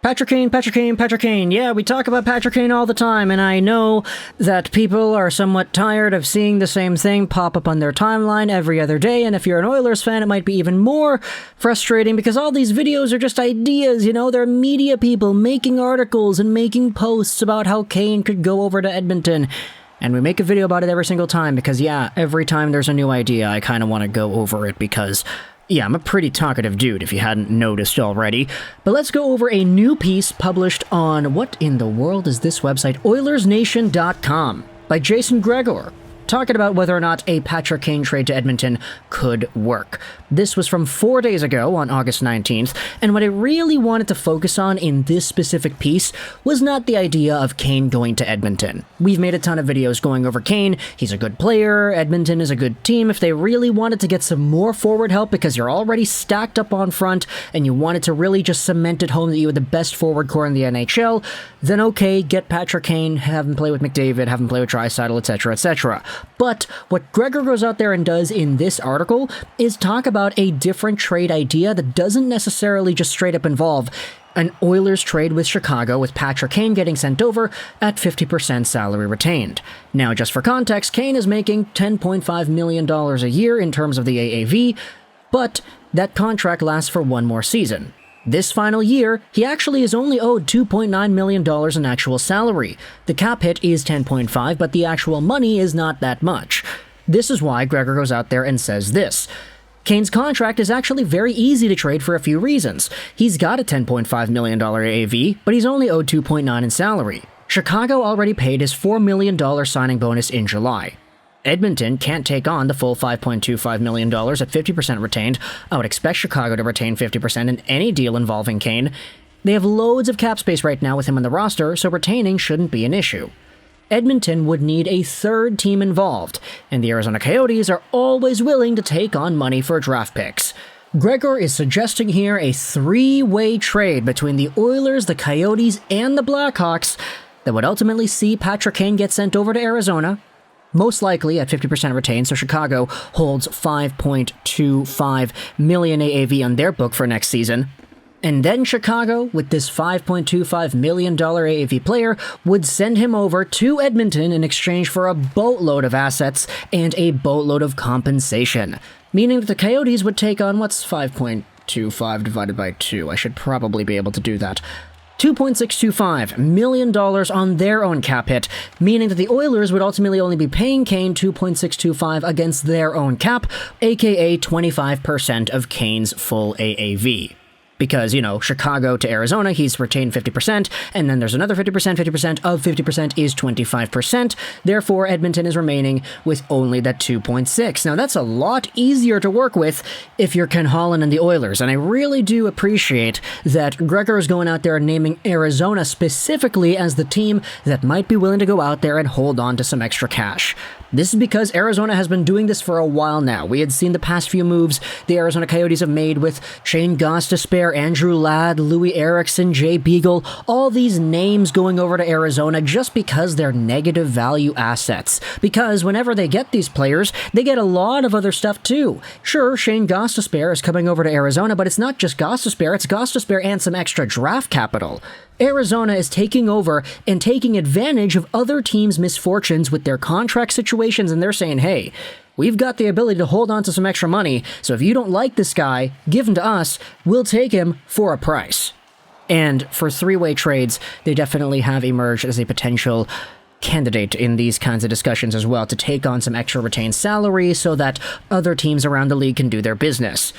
Patrick Kane. Yeah, we talk about Patrick Kane all the time, and I know that people are somewhat tired of seeing the same thing pop up on their timeline every other day, and if you're an Oilers fan, it might be even more frustrating because all these videos are just ideas, they're media people making articles and making posts about how Kane could go over to Edmonton. And we make a video about it every single time because, every time there's a new idea, I kind of want to go over it because... I'm a pretty talkative dude if you hadn't noticed already. But let's go over a new piece published on, what in the world is this website? OilersNation.com by Jason Gregor, talking about whether or not a Patrick Kane trade to Edmonton could work. This was from 4 days ago on August 19th, and what I really wanted to focus on in this specific piece was not the idea of Kane going to Edmonton. We've made a ton of videos going over Kane. He's a good player. Edmonton is a good team. If they really wanted to get some more forward help because you're already stacked up on front and you wanted to really just cement it home that you had the best forward core in the NHL, then okay, get Patrick Kane, have him play with McDavid, have him play with Draisaitl, etc., etc. But what Gregor goes out there and does in this article is talk about a different trade idea that doesn't necessarily just straight up involve an Oilers trade with Chicago with Patrick Kane getting sent over at 50% salary retained. Now, just for context, Kane is making $10.5 million a year in terms of the AAV, but that contract lasts for one more season. This final year, he actually is only owed $2.9 million in actual salary. The cap hit is 10.5, but the actual money is not that much. This is why Gregor goes out there and says this. Kane's contract is actually very easy to trade for a few reasons. He's got a $10.5 million AAV, but he's only owed $2.9 in salary. Chicago already paid his $4 million signing bonus in July. Edmonton can't take on the full $5.25 million at 50% retained. I would expect Chicago to retain 50% in any deal involving Kane. They have loads of cap space right now with him on the roster, so retaining shouldn't be an issue. Edmonton would need a third team involved, and the Arizona Coyotes are always willing to take on money for draft picks. Gregor is suggesting here a three-way trade between the Oilers, the Coyotes, and the Blackhawks that would ultimately see Patrick Kane get sent over to Arizona, most likely at 50% retained, so Chicago holds $5.25 million AAV on their book for next season. And then Chicago, with this $5.25 million AAV player, would send him over to Edmonton in exchange for a boatload of assets and a boatload of compensation. Meaning that the Coyotes would take on, what's 5.25 divided by 2? I should probably be able to do that. $2.625 million on their own cap hit, meaning that the Oilers would ultimately only be paying Kane $2.625 against their own cap, aka 25% of Kane's full AAV. Because, Chicago to Arizona, he's retained 50%, and then there's another 50%, 50% of 50% is 25%. Therefore, Edmonton is remaining with only that 2.6. Now, that's a lot easier to work with if you're Ken Holland and the Oilers, and I really do appreciate that Gregor is going out there and naming Arizona specifically as the team that might be willing to go out there and hold on to some extra cash. This is because Arizona has been doing this for a while now. We had seen the past few moves the Arizona Coyotes have made with Shane Gostisbehere, Andrew Ladd, Louis Eriksson, Jay Beagle, all these names going over to Arizona just because they're negative value assets. Because whenever they get these players, they get a lot of other stuff too. Sure, Shane Gostisbehere is coming over to Arizona, but it's not just Gostisbehere, it's Gostisbehere and some extra draft capital. Arizona is taking over and taking advantage of other teams' misfortunes with their contract situations, and they're saying, hey, we've got the ability to hold on to some extra money, so if you don't like this guy, give him to us, we'll take him for a price. And for three-way trades, they definitely have emerged as a potential candidate in these kinds of discussions as well to take on some extra retained salary so that other teams around the league can do their business.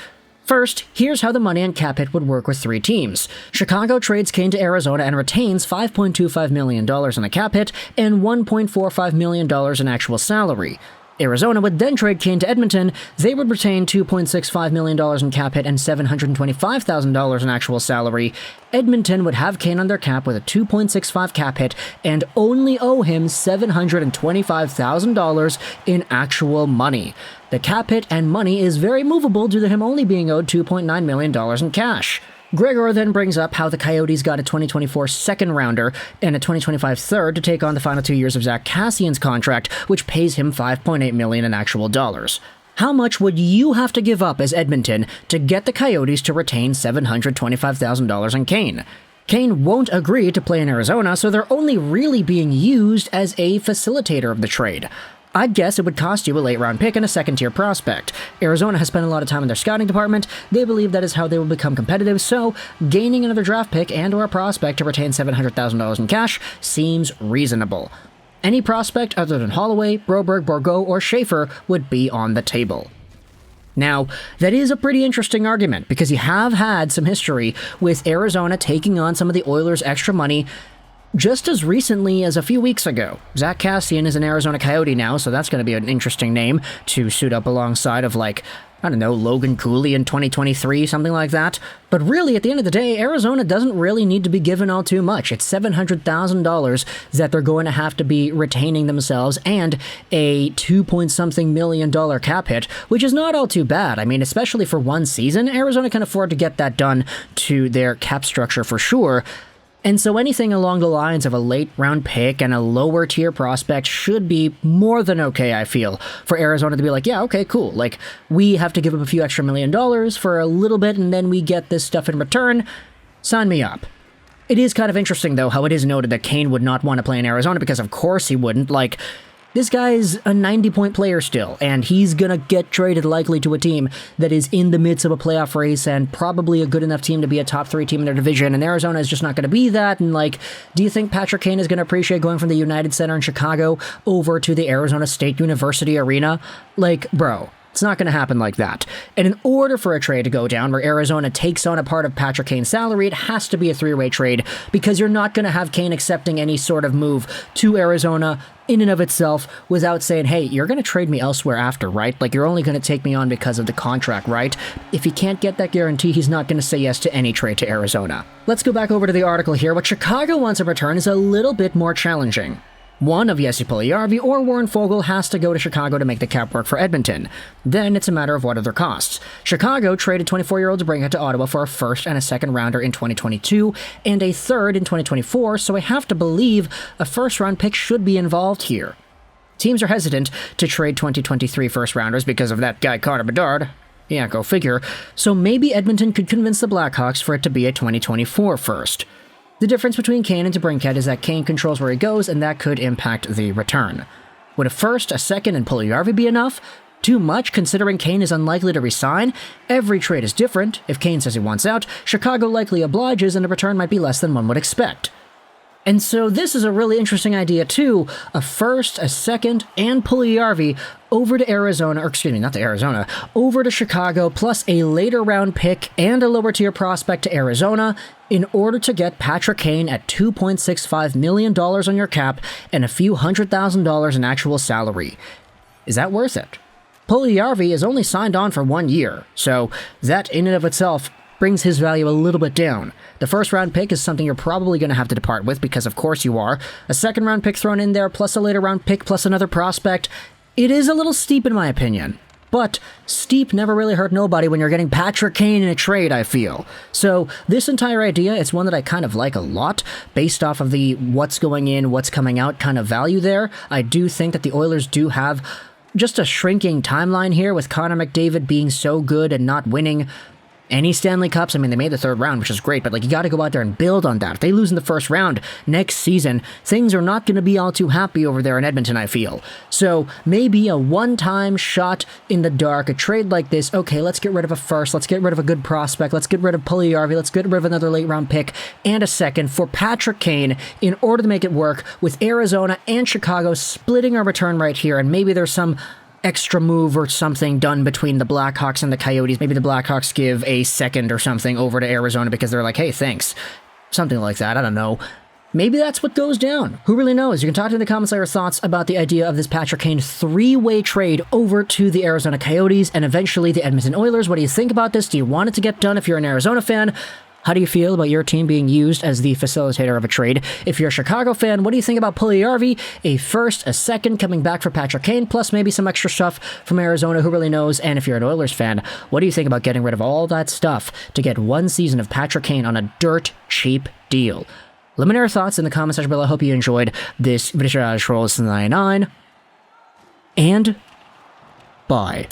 First, here's how the money and cap hit would work with three teams. Chicago trades Kane to Arizona and retains $5.25 million in a cap hit and $1.45 million in actual salary. Arizona would then trade Kane to Edmonton. They would retain $2.65 million in cap hit and $725,000 in actual salary. Edmonton would have Kane on their cap with a $2.65 cap hit and only owe him $725,000 in actual money. The cap hit and money is very movable due to him only being owed $2.9 million in cash. Gregor then brings up how the Coyotes got a 2024 second-rounder and a 2025 third to take on the final 2 years of Zach Kassian's contract, which pays him $5.8 million in actual dollars. How much would you have to give up as Edmonton to get the Coyotes to retain $725,000 in Kane? Kane won't agree to play in Arizona, so they're only really being used as a facilitator of the trade. I'd guess it would cost you a late-round pick and a second-tier prospect. Arizona has spent a lot of time in their scouting department. They believe that is how they will become competitive, so gaining another draft pick and/or a prospect to retain $700,000 in cash seems reasonable. Any prospect other than Holloway, Broberg, Bourgault, or Schaefer would be on the table. Now, that is a pretty interesting argument, because you have had some history with Arizona taking on some of the Oilers' extra money just as recently as a few weeks ago. Zach Kassian is an Arizona Coyote now, so that's going to be an interesting name to suit up alongside of, like, I don't know, Logan Cooley in 2023, something like that. But really, at the end of the day, Arizona doesn't really need to be given all too much. It's $700,000 that they're going to have to be retaining themselves, and a $2-point-something million cap hit, which is not all too bad. I mean, especially for one season, Arizona can afford to get that done to their cap structure for sure. And so anything along the lines of a late-round pick and a lower-tier prospect should be more than okay, I feel, for Arizona to be like, yeah, okay, cool. Like, we have to give up a few extra $1 million for a little bit, and then we get this stuff in return. Sign me up. It is kind of interesting, though, how it is noted that Kane would not want to play in Arizona, because of course he wouldn't. Like, this guy's a 90-point player still, and he's gonna get traded likely to a team that is in the midst of a playoff race and probably a good enough team to be a top 3 team in their division, and Arizona is just not gonna be that. And, like, do you think Patrick Kane is gonna appreciate going from the United Center in Chicago over to the Arizona State University Arena? Like, bro, it's not going to happen like that. And in order for a trade to go down where Arizona takes on a part of Patrick Kane's salary, it has to be a 3-way trade, because you're not going to have Kane accepting any sort of move to Arizona in and of itself without saying, hey, you're going to trade me elsewhere after, right? Like, you're only going to take me on because of the contract, right? If he can't get that guarantee, he's not going to say yes to any trade to Arizona. Let's go back over to the article here. What Chicago wants in return is a little bit more challenging. One of Jesse Puljujarvi or Warren Foegele has to go to Chicago to make the cap work for Edmonton. Then it's a matter of what are their costs. Chicago traded 24-year-old DeBrincat to Ottawa for a first and a second rounder in 2022 and a third in 2024, so I have to believe a first-round pick should be involved here. Teams are hesitant to trade 2023 first-rounders because of that guy Connor Bedard. Yeah, go figure. So maybe Edmonton could convince the Blackhawks for it to be a 2024 first. The difference between Kane and DeBrincat is that Kane controls where he goes, and that could impact the return. Would a first, a second, and Puljujarvi be enough? Too much, considering Kane is unlikely to resign? Every trade is different. If Kane says he wants out, Chicago likely obliges, and the return might be less than one would expect. And so this is a really interesting idea too, a first, a second, and Puljujarvi over to Arizona, or excuse me, not to Arizona, over to Chicago, plus a later round pick and a lower tier prospect to Arizona in order to get Patrick Kane at $2.65 million on your cap and a few $100,000 in actual salary. Is that worth it? Puljujarvi is only signed on for 1 year, so that in and of itself brings his value a little bit down. The first round pick is something you're probably going to have to depart with, because of course you are. A second round pick thrown in there, plus a later round pick, plus another prospect. It is a little steep in my opinion. But steep never really hurt nobody when you're getting Patrick Kane in a trade, I feel. So this entire idea, it's one that I kind of like a lot, based off of the what's going in, what's coming out kind of value there. I do think that the Oilers do have just a shrinking timeline here, with Connor McDavid being so good and not winning any Stanley Cups. I mean, they made the third round, which is great, but like, you got to go out there and build on that. If they lose in the first round next season, things are not going to be all too happy over there in Edmonton, I feel. So maybe a one-time shot in the dark, a trade like this. Okay, let's get rid of a first, let's get rid of a good prospect, let's get rid of Puljujarvi, let's get rid of another late round pick and a second for Patrick Kane in order to make it work, with Arizona and Chicago splitting our return right here. And maybe there's some extra move or something done between the Blackhawks and the Coyotes. Maybe the Blackhawks give a second or something over to Arizona because they're like, hey, thanks. Something like that, I don't know. Maybe that's what goes down. Who really knows? You can talk to me in the comments your thoughts about the idea of this Patrick Kane 3-way trade over to the Arizona Coyotes and eventually the Edmonton Oilers. What do you think about this? Do you want it to get done if you're an Arizona fan? How do you feel about your team being used as the facilitator of a trade? If you're a Chicago fan, what do you think about Puljujarvi? A first, a second coming back for Patrick Kane, plus maybe some extra stuff from Arizona, who really knows? And if you're an Oilers fan, what do you think about getting rid of all that stuff to get 1 season of Patrick Kane on a dirt cheap deal? Let me know your thoughts in the comment section below. I hope you enjoyed this video. Juraj 99, and bye.